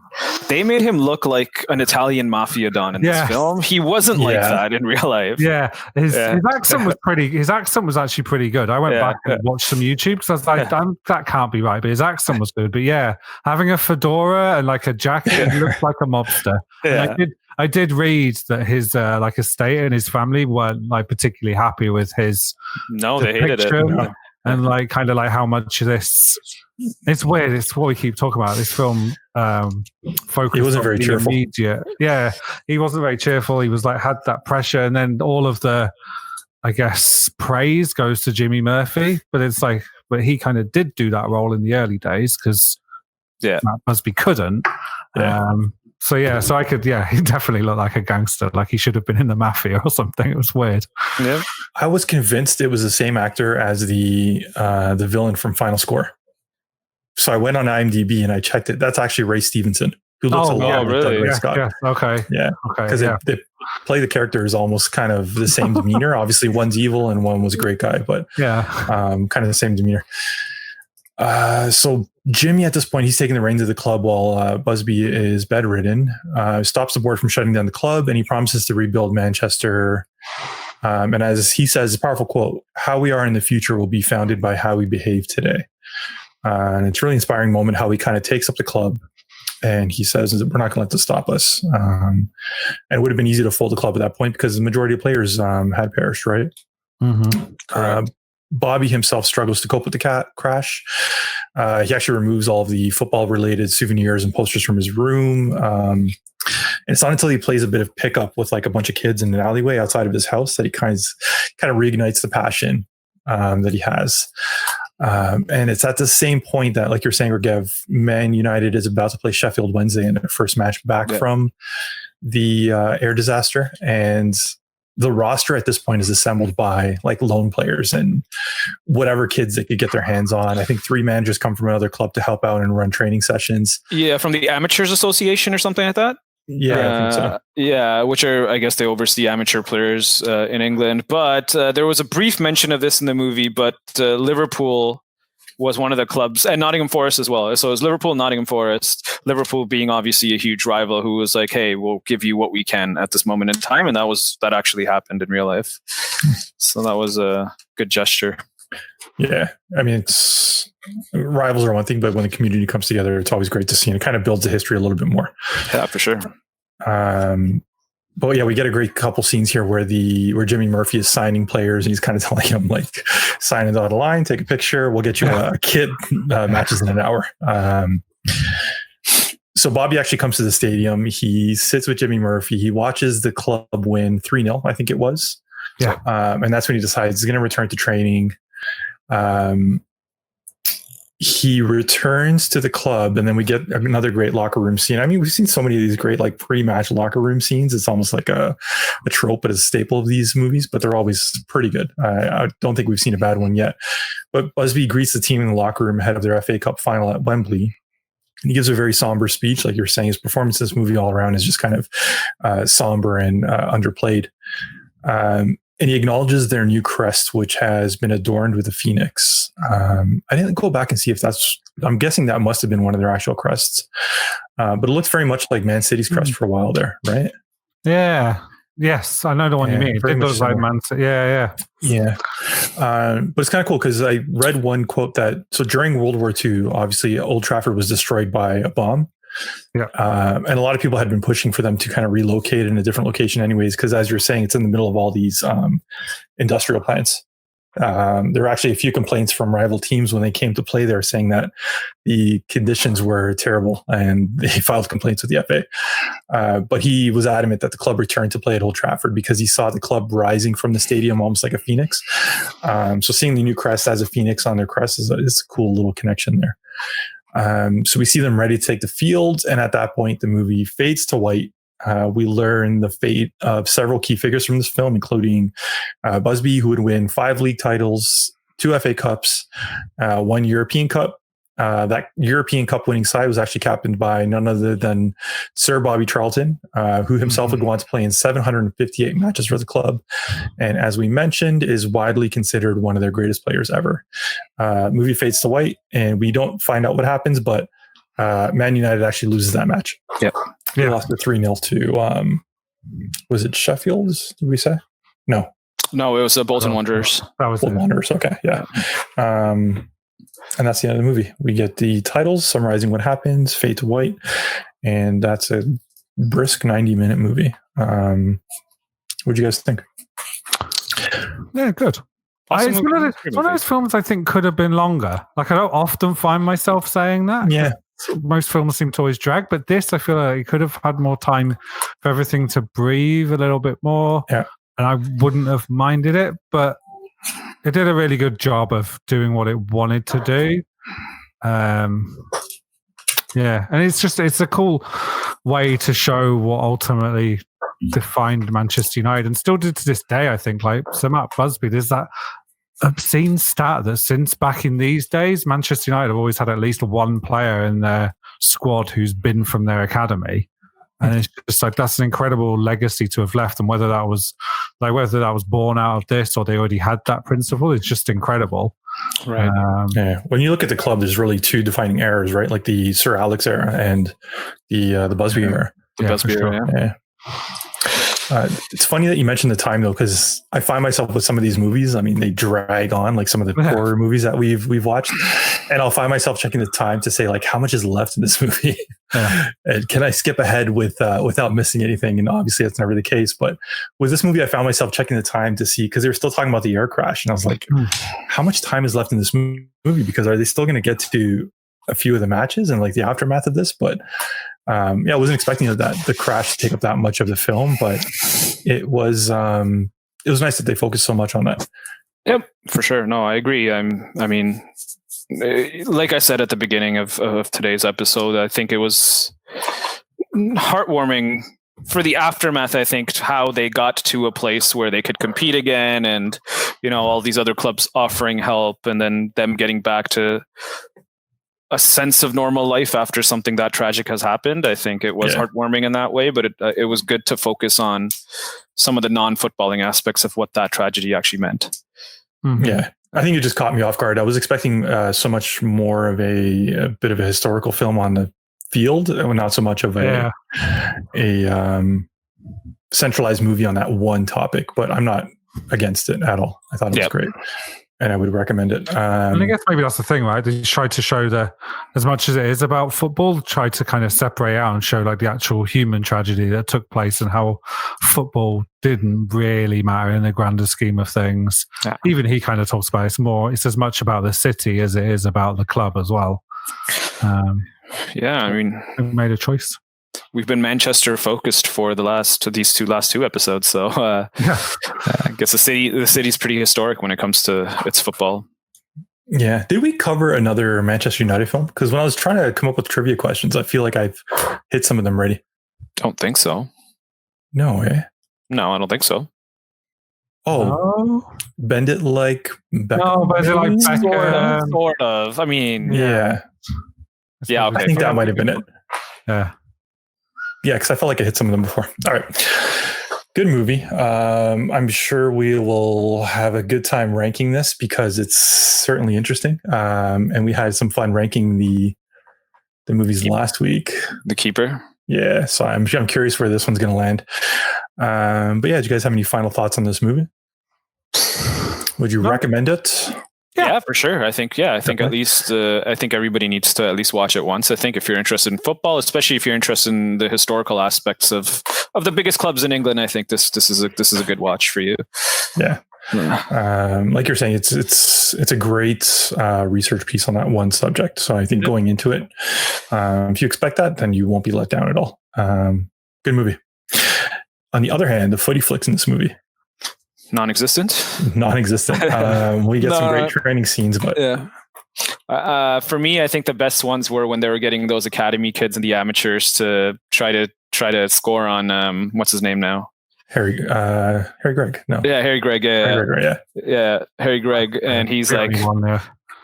They made him look like an Italian mafia don in this film. He wasn't like that in real life. Yeah. His accent was his accent was actually pretty good. I went back and watched some YouTube, because I was like, that can't be right. But his accent was good. But yeah, having a fedora and like a jacket, he looked like a mobster. Yeah. And I did read that his like estate and his family weren't like particularly happy with his. No, they hated it. No. And like kind of like how much this. It's weird. It's what we keep talking about. This film focused. He wasn't very cheerful. Immediate. Yeah, he wasn't very cheerful. He was like had that pressure, and then all of the, I guess, praise goes to Jimmy Murphy. But it's like, but he kind of did do that role in the early days, because Matt Busby couldn't. Yeah. So I could, he definitely looked like a gangster, like he should have been in the mafia or something. It was weird. Yeah, I was convinced it was the same actor as the villain from Final Score. So I went on IMDb and I checked it. That's actually Ray Stevenson, who looks a lot like Doug Ray Scott. Yeah, okay. Yeah, because they play the characters almost kind of the same demeanor. Obviously, one's evil and one was a great guy, but kind of the same demeanor. So Jimmy, at this point, he's taking the reins of the club while Busby is bedridden. Stops the board from shutting down the club, and he promises to rebuild Manchester. And as he says, a powerful quote: "How we are in the future will be founded by how we behave today." And it's a really inspiring moment how he kind of takes up the club, and he says, "We're not going to let this stop us." And it would have been easy to fold the club at that point, because the majority of players had perished, right? Mm-hmm. Bobby himself struggles to cope with the crash. He actually removes all of the football-related souvenirs and posters from his room. And it's not until he plays a bit of pickup with like a bunch of kids in an alleyway outside of his house that he kind of reignites the passion that he has. And it's at the same point that, like you're saying, Raghav, Man United is about to play Sheffield Wednesday in their first match back from the air disaster. And the roster at this point is assembled by like lone players and whatever kids they could get their hands on. I think 3 managers come from another club to help out and run training sessions. Yeah, from the Amateurs Association or something like that. Yeah, I think so. Yeah, which are, I guess they oversee amateur players in England. But there was a brief mention of this in the movie, but Liverpool was one of the clubs, and Nottingham Forest as well. So it was Liverpool, Nottingham Forest, Liverpool being obviously a huge rival, who was like, hey, we'll give you what we can at this moment in time. And that actually happened in real life. So that was a good gesture. Yeah. I mean, it's rivals are one thing, but when the community comes together, it's always great to see, and it kind of builds the history a little bit more. Yeah, for sure. But yeah, we get a great couple scenes here where Jimmy Murphy is signing players, and he's kind of telling them like, sign a dotted line, take a picture, we'll get you a kit, matches in an hour. So Bobby actually comes to the stadium. He sits with Jimmy Murphy. He watches the club win 3-0, I think it was. Yeah. And that's when he decides he's going to return to training. He returns to the club, and then we get another great locker room scene. I mean, we've seen so many of these great like pre-match locker room scenes. It's almost like a trope, but a staple of these movies, but they're always pretty good. I don't think we've seen a bad one yet. But Busby greets the team in the locker room ahead of their FA Cup final at Wembley. And he gives a very somber speech. Like you're saying, his performance in this movie all around is just kind of somber and underplayed. And he acknowledges their new crest, which has been adorned with a phoenix. I didn't go back and see if I'm guessing that must have been one of their actual crests. But it looks very much like Man City's crest for a while there, right? Yeah. Yes, I know the one you mean. It looks like Man City. Yeah. But it's kind of cool because I read one quote that, so during World War II, obviously Old Trafford was destroyed by a bomb. Yeah. And a lot of people had been pushing for them to kind of relocate in a different location anyways, because as you're saying, it's in the middle of all these industrial plants. There were actually a few complaints from rival teams when they came to play there saying that the conditions were terrible, and they filed complaints with the FA. But he was adamant that the club returned to play at Old Trafford because he saw the club rising from the stadium almost like a phoenix. So seeing the new crest as a phoenix on their crest is a cool little connection there. So we see them ready to take the field, and at that point, the movie fades to white. We learn the fate of several key figures from this film, including Busby, who would win 5 league titles, 2 FA Cups, 1 European Cup. That European Cup winning side was actually captained by none other than Sir Bobby Charlton, who himself would go on to play in 758 matches for the club. And as we mentioned, is widely considered one of their greatest players ever. Movie fades to white, and we don't find out what happens, but Man United actually loses that match. Yep. They lost it 3-0 to, was it Sheffield, did we say? No, it was Bolton Wanderers. That was Bolton Wanderers, okay, yeah. And that's the end of the movie. We get the titles summarizing what happens, fade to white, and that's a brisk 90-minute movie. What do you guys think? Yeah, good. It's one of those films I think could have been longer. Like, I don't often find myself saying that. Yeah. Most films seem to always drag, but this, I feel like it could have had more time for everything to breathe a little bit more. Yeah. And I wouldn't have minded it, but it did a really good job of doing what it wanted to do. Yeah. And it's a cool way to show what ultimately defined Manchester United, and still did to this day, I think. Like Sir Matt Busby, there's that obscene stat that since back in these days, Manchester United have always had at least one player in their squad who's been from their academy. And it's just like, that's an incredible legacy to have left. And whether that was born out of this or they already had that principle, it's just incredible. Right. Yeah. When you look at the club, there's really 2 defining eras, right? Like the Sir Alex era and the Busby era. The Busby era, yeah. It's funny that you mentioned the time though, because I find myself with some of these movies. I mean, they drag on, like some of the horror movies that we've watched, and I'll find myself checking the time to say like, how much is left in this movie, and can I skip ahead without missing anything? And obviously that's never the case. But with this movie, I found myself checking the time to see, because they were still talking about the air crash, and I was like, how much time is left in this movie? Because are they still going to get to a few of the matches and like the aftermath of this? But I wasn't expecting that the crash to take up that much of the film, but it was nice that they focused so much on that. Yep, for sure. No, I agree. I mean, like I said at the beginning of today's episode, I think it was heartwarming for the aftermath. I think how they got to a place where they could compete again, and all these other clubs offering help, and then them getting back to a sense of normal life after something that tragic has happened. I think it was heartwarming in that way, but it was good to focus on some of the non-footballing aspects of what that tragedy actually meant. Mm-hmm. Yeah. I think it just caught me off guard. I was expecting so much more of a bit of a historical film on the field, and not so much of a centralized movie on that one topic, but I'm not against it at all. I thought it was great. and I would recommend it. And I guess maybe that's the thing, right? They try to show as much as it is about football, try to kind of separate out and show like the actual human tragedy that took place and how football didn't really matter in the grander scheme of things. Yeah. Even he kind of talks about it's as much about the city as it is about the club as well. Yeah, I mean, we made a choice. We've been Manchester focused for these last two episodes, so I guess the city's pretty historic when it comes to its football. Yeah. Did we cover another Manchester United film? Because when I was trying to come up with trivia questions, I feel like I've hit some of them already. Don't think so. No way. No, I don't think so. Oh, Bend It Like Beckham. No, Bend It Like Beckham. Sort of. I mean, yeah. Yeah, okay. I think that might have been it. Yeah. Yeah, because I felt like I hit some of them before. All right. Good movie. I'm sure we will have a good time ranking this because it's certainly interesting. And we had some fun ranking the movies last week. The Keeper. Yeah, so I'm curious where this one's going to land. But yeah, do you guys have any final thoughts on this movie? Would you recommend it? Yeah, for sure. I think at least I think everybody needs to at least watch it once. I think if you're interested in football, especially if you're interested in the historical aspects of the biggest clubs in England, I think this is a good watch for you. Yeah. Like you're saying, it's a great research piece on that one subject. So I think going into it, if you expect that, then you won't be let down at all. Good movie. On the other hand, the Footy Flicks in this movie. Non-existent. We get some great training scenes, but for me, I think the best ones were when they were getting those academy kids and the amateurs to try to score on what's his name now? Harry Gregg. No. Yeah, Harry Gregg. Yeah, Harry Gregg, and he's like,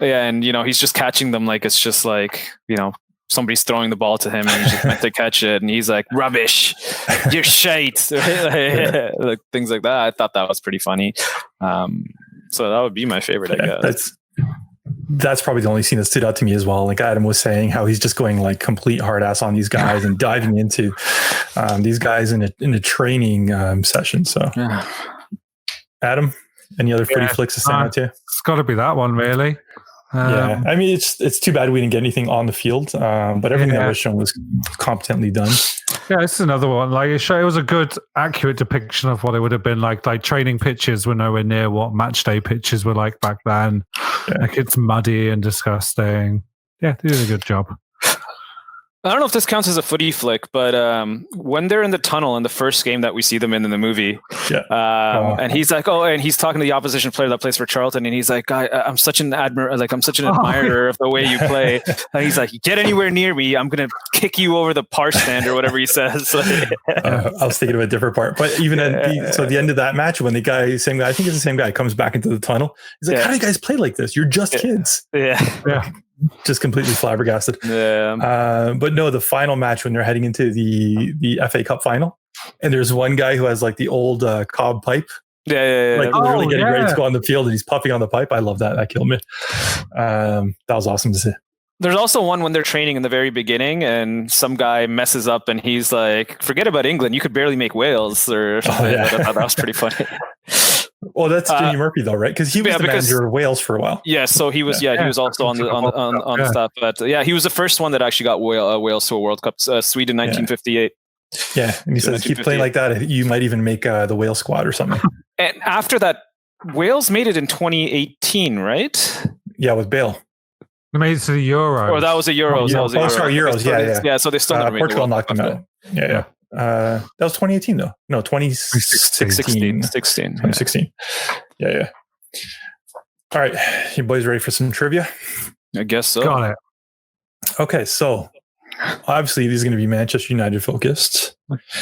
and he's just catching them like it's just like somebody's throwing the ball to him and he's just meant to catch it, and he's like, rubbish, you're shite. Like, things like that. I thought that was pretty funny. So that would be my favorite, I guess. That's probably the only scene that stood out to me as well. Like Adam was saying, how he's just going like complete hard ass on these guys and diving into these guys in a training session. So Adam, any other Footy Flicks to stand out to you? It's got to be that one, really. Yeah, I mean, it's too bad we didn't get anything on the field, but everything that was shown was competently done. Yeah, this is another one. Like it was a good, accurate depiction of what it would have been like. Like training pitches were nowhere near what Matchday pitches were like back then. Yeah. Like it's muddy and disgusting. Yeah, they did a good job. I don't know if this counts as a footy flick, but when they're in the tunnel in the first game that we see them in the movie, and he's like, and he's talking to the opposition player that plays for Charlton, and he's like, I'm such an admirer of the way you play, and he's like, get anywhere near me, I'm gonna kick you over the par stand or whatever he says. I was thinking of a different part, but even at the end of that match, when the same guy, I think it's the same guy, comes back into the tunnel, he's like, how do you guys play like this? You're just kids. Yeah. Just completely flabbergasted. But no, the final match when they're heading into the FA Cup final, and there's one guy who has like the old cob pipe. Literally getting ready to go on the field, and he's puffing on the pipe. I love that. That killed me. That was awesome to see. There's also one when they're training in the very beginning, and some guy messes up, and he's like, "Forget about England. You could barely make Wales." Or something. I thought that was pretty funny. Well, that's Jimmy Murphy though, right? Because he was the manager of Wales for a while. Yeah, so he was. He was also on the stuff. But he was the first one that actually got Wales to a World Cup. Sweden, 1958. Yeah, and he says, keep playing like that, you might even make the Wales squad or something. And after that, Wales made it in 2018, right? Yeah, with Bale. They made it to the Euros. Or that was the Euros. Euros. Yeah, so they still never made Portugal knocked them out. Yeah. That was 2018 though. No, 2016. 2016. Yeah. All right. You boys ready for some trivia? I guess so. Got it. Okay, so obviously these are going to be Manchester United focused.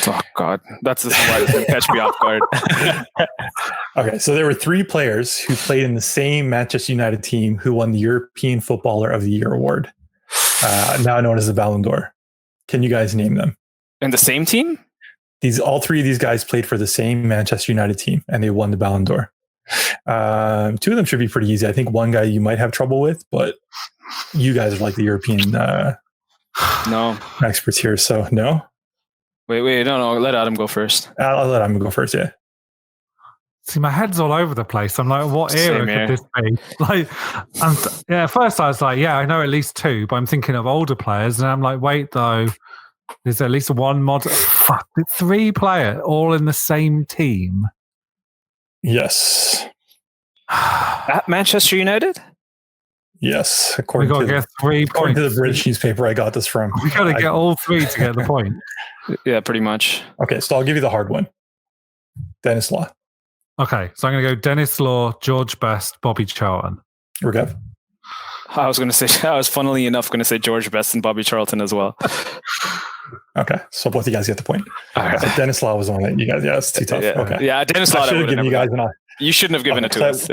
Oh God, that's why it's going to catch me off guard. Okay, so there were 3 players who played in the same Manchester United team who won the European Footballer of the Year award, now known as the Ballon d'Or. Can you guys name them? In the same team? All 3 of these guys played for the same Manchester United team, and they won the Ballon d'Or. 2 of them should be pretty easy. I think one guy you might have trouble with, but you guys are like the European experts here, so no. Wait, no. Let Adam go first. I'll let Adam go first. Yeah. See, my head's all over the place. I'm like, what era could this be? Like, at first I was like, yeah, I know at least 2, but I'm thinking of older players, and I'm like, wait, though, there's at least one modern. 3 player all in the same team. Yes. At Manchester United? Yes. According to the British newspaper I got this from. We got to get all 3 to get the point. Yeah, pretty much. Okay, so I'll give you the hard one. Dennis Law. Okay, so I'm going to go Dennis Law, George Best, Bobby Charlton. Raghav? I was funnily enough going to say George Best and Bobby Charlton as well. Okay, so both of you guys get the point. All right. So Dennis Law was the one that you guys, it's too tough. Yeah. Okay. Yeah, Dennis Law. I should have given you guys an You shouldn't have given it to us.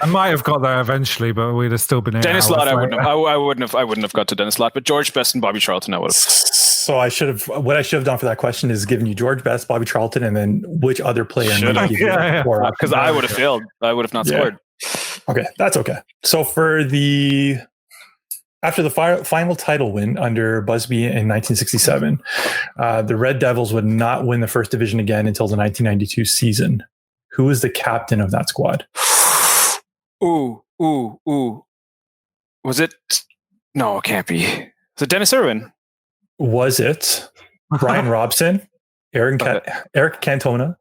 I might have got there eventually, but we'd have still been. Dennis Law, I wouldn't have got to Dennis Law, but George Best and Bobby Charlton, I would have. So what I should have done for that question is given you George Best, Bobby Charlton, and then which other player? Because I would have failed. I would have not scored. Okay, that's okay. So after the final title win under Busby in 1967, the Red Devils would not win the first division again until the 1992 season. Who was the captain of that squad? Ooh. Was it? No, it can't be. Was it Dennis Irwin? Was it Brian Robson, Eric Cantona,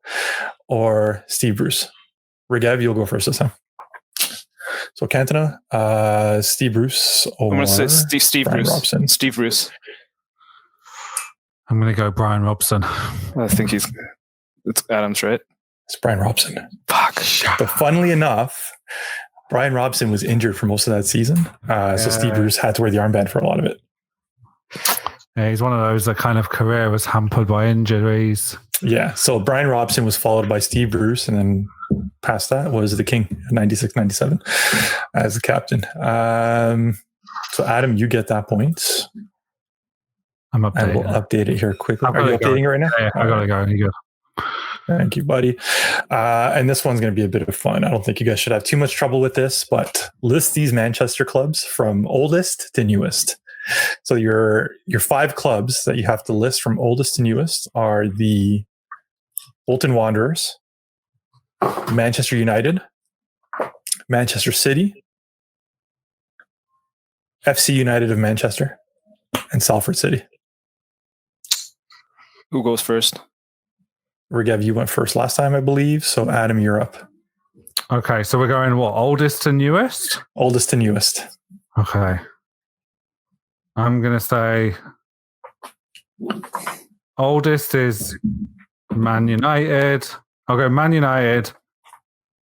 or Steve Bruce? Raghav, you'll go first this time. So Cantona, Steve Bruce, or I'm going to say Steve Brian Bruce. Robson. Steve Bruce. I'm going to go Brian Robson. I think it's Adams, right? It's Brian Robson. Fuck. But funnily enough, Brian Robson was injured for most of that season. So Steve Bruce had to wear the armband for a lot of it. Yeah, he's one of those that kind of career was hampered by injuries. Yeah. So Brian Robson was followed by Steve Bruce, and then past that was the King, 96-97 as the captain. So Adam, you get that point. I'm updating. I will update it here quickly. Are you updating it right now? Yeah, I gotta go. You go. Thank you, buddy. And this one's going to be a bit of fun. I don't think you guys should have too much trouble with this, but list these Manchester clubs from oldest to newest. So your 5 clubs that you have to list from oldest to newest are the Bolton Wanderers, Manchester United, Manchester City, FC United of Manchester, and Salford City. Who goes first? Raghav, you went first last time, I believe. So Adam, you're up. Okay, so we're going what? Oldest to newest? Oldest to newest. Okay. I'm going to say oldest is Man United. I'll go Man United,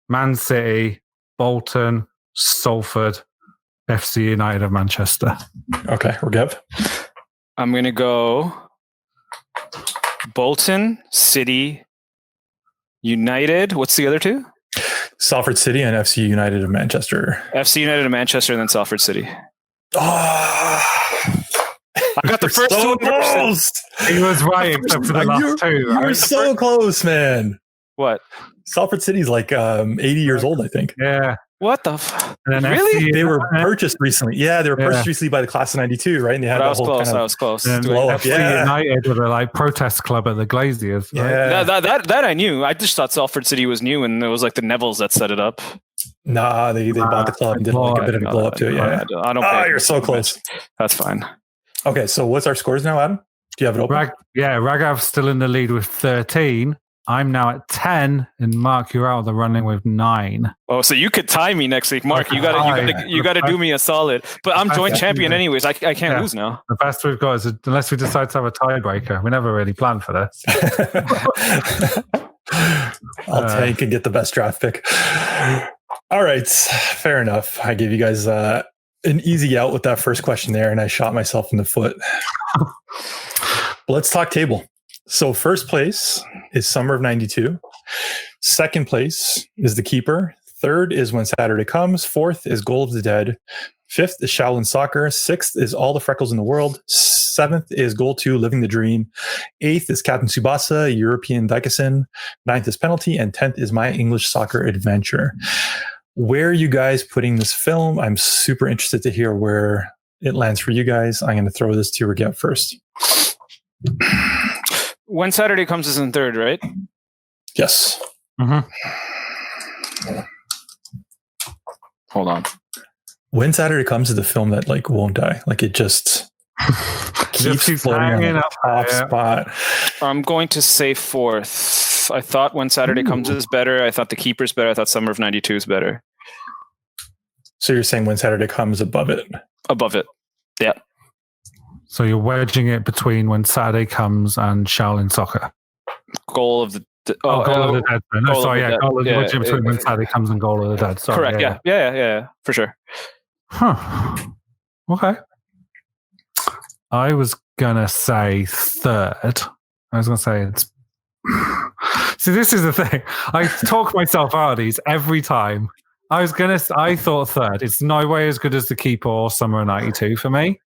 Man City, Bolton, Salford, FC United of Manchester. Okay, Raghav. I'm going to go Bolton, City, United. What's the other 2? Salford City and FC United of Manchester. FC United of Manchester and then Salford City. Oh, I got the first so 2. close. He was right except for the last 2. You were so close, man. What? Salford City's like 80 years old, I think. Yeah. What the really? They were purchased recently. Yeah, they were purchased recently by the class of 92, right? And they had I was close. Blow up. Yeah. United were like protest club at the Glaziers. Right? Yeah. That I knew. I just thought Salford City was new and it was like the Nevilles that set it up. Nah, they bought the club and did like a bit of a blow up to it. Yeah. I don't you're so close. That's fine. Okay, so what's our scores now, Adam? Do you have it open? Raghav's still in the lead with 13. I'm now at 10, and Mark, you're out of the running with 9. Oh, so you could tie me next week, Mark. You gotta do me a solid. But I'm joint champion anyways. I can't lose now. The best we've got is unless we decide to have a tiebreaker. We never really planned for this. I'll tank and get the best draft pick. All right, fair enough. I gave you guys an easy out with that first question there, and I shot myself in the foot. But let's talk table. So first place is Summer of 92. Second place is The Keeper. Third is When Saturday Comes. Fourth is Goal of the Dead. Fifth is Shaolin Soccer. Sixth is All the Freckles in the World. Seventh is Goal 2, Living the Dream. Eighth is Captain Tsubasa, European Daikessen. Ninth is Penalty. And 10th is My English Soccer Adventure. Where are you guys putting this film? I'm super interested to hear where it lands for you guys. I'm going to throw this to Raghav first. When Saturday Comes is in third, right? Yes. Mm-hmm. Hold on. When Saturday Comes is the film that like won't die. Like it just keeps floating on the top spot. I'm going to say fourth. I thought When Saturday Comes is better. I thought The Keeper's better. I thought Summer of '92 is better. So you're saying When Saturday Comes above it? Above it. Yeah. So you're wedging it between When Saturday Comes and Shaolin Soccer. Goal of the Goal of the Dead. No, sorry, Goal of the Dead between When Saturday Comes and Goal of the Dead. Sorry, correct. Yeah, for sure. Huh. Okay. I was gonna say third. I was gonna say it's. See, this is the thing. I talk myself out of these every time. I thought third. It's no way as good as The Keeper or Summer of '92 for me.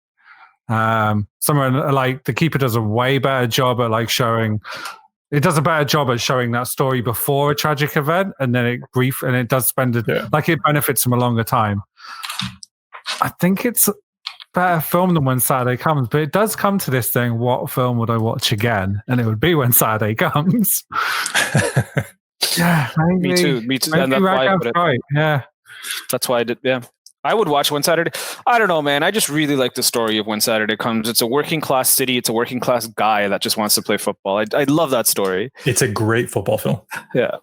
Like The Keeper does a way better job at like showing. It does a better job at showing that story before a tragic event, and then it does spend like it benefits from a longer time. I think it's a better film than When Saturday Comes, but it does come to this thing: what film would I watch again? And it would be When Saturday Comes. Yeah, maybe, me too. And that's why right. Yeah, that's why I did. Yeah. I would watch When Saturday. I don't know, man. I just really like the story of When Saturday Comes. It's a working class city. It's a working class guy that just wants to play football. I love that story. It's a great football film. Yeah.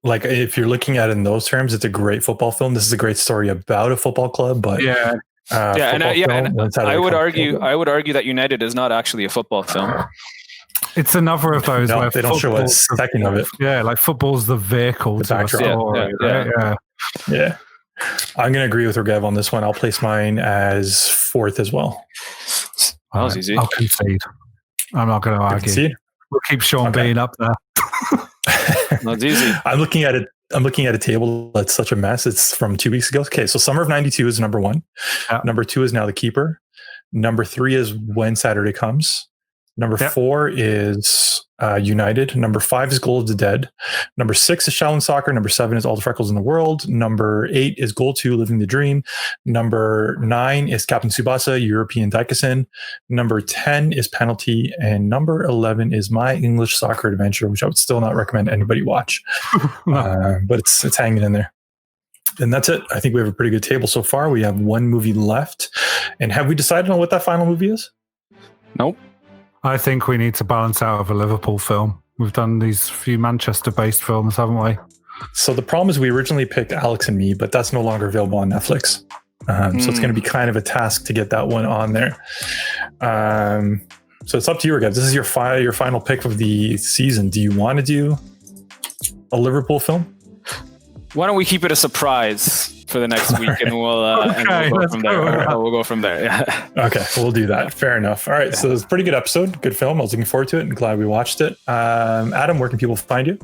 Like if you're looking at it in those terms, it's a great football film. This is a great story about a football club, but I would argue that United is not actually a football film. It's another of those. No, where they don't show a second of it. Yeah, like football's the vehicle to the story. Yeah. I'm going to agree with Raghav on this one. I'll place mine as fourth as well. That was easy. I'll concede. I'm not going to argue. Concede? We'll keep Sean Bean up there. That's easy. I'm looking at a table that's such a mess. It's from 2 weeks ago. Okay, so Summer of '92 is number one. Yeah. Number 2 is now The Keeper. Number 3 is When Saturday Comes. Number 4 is United. Number 5 is Goal of the Dead. Number 6 is Shaolin Soccer. Number 7 is All the Freckles in the World. Number 8 is Goal 2, Living the Dream. Number 9 is Captain Tsubasa, European Daikasen. Number 10 is Penalty. And number 11 is My English Soccer Adventure, which I would still not recommend anybody watch. But it's hanging in there. And that's it. I think we have a pretty good table so far. We have one movie left. And have we decided on what that final movie is? Nope. I think we need to balance out of a Liverpool film. We've done these few Manchester-based films, haven't we? So the problem is we originally picked Alex and Me, but that's no longer available on Netflix. So it's going to be kind of a task to get that one on there. So it's up to you, guys. This is your final pick of the season. Do you want to do a Liverpool film? Why don't we keep it a surprise for the next week, and we'll go from there. We'll go from there. Yeah. Okay, we'll do that. Fair enough. All right, so it's a pretty good episode, good film. I was looking forward to it and glad we watched it. Adam, where can people find you?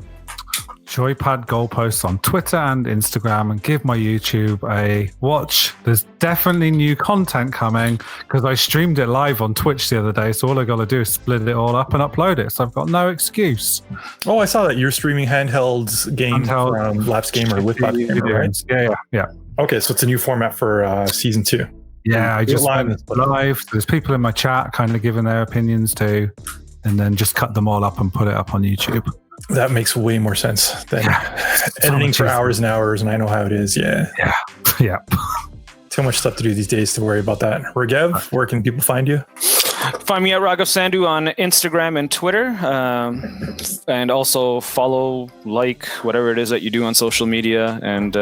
Joypad Goalposts on Twitter and Instagram, and give my YouTube a watch. There's definitely new content coming because I streamed it live on Twitch the other day, so all I got to do is split it all up and upload it, so I've got no excuse. Oh, I saw that you're streaming handheld games from Laps Gamer with Laps Gamer, right? Yeah. Okay, so it's a new format for season 2. Yeah, I just went live. There's people in my chat kind of giving their opinions too, and then just cut them all up and put it up on YouTube. That makes way more sense than editing for hours and hours, and I know how it is. Yeah. Too much stuff to do these days to worry about that. Raghav, where can people find you? Find me at Raghav Sandhu on Instagram and Twitter, and also follow, whatever it is that you do on social media, and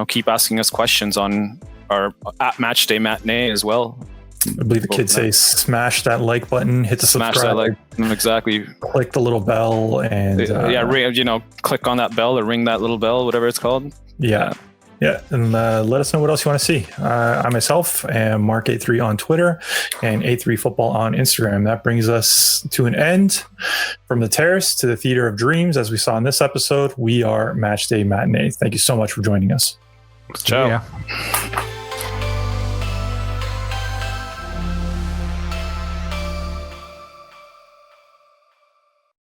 keep asking us questions on our at Matchday Matinee as well. I believe the kids say smash that like button, hit the subscribe. Smash that like, exactly. Click the little bell and click on that bell or ring that little bell, whatever it's called. Yeah. And let us know what else you want to see. I myself am Mark83 on Twitter and A3Football on Instagram. That brings us to an end. From the terrace to the theater of dreams, as we saw in this episode, we are Matchday Matinee. Thank you so much for joining us. Ciao. Yeah.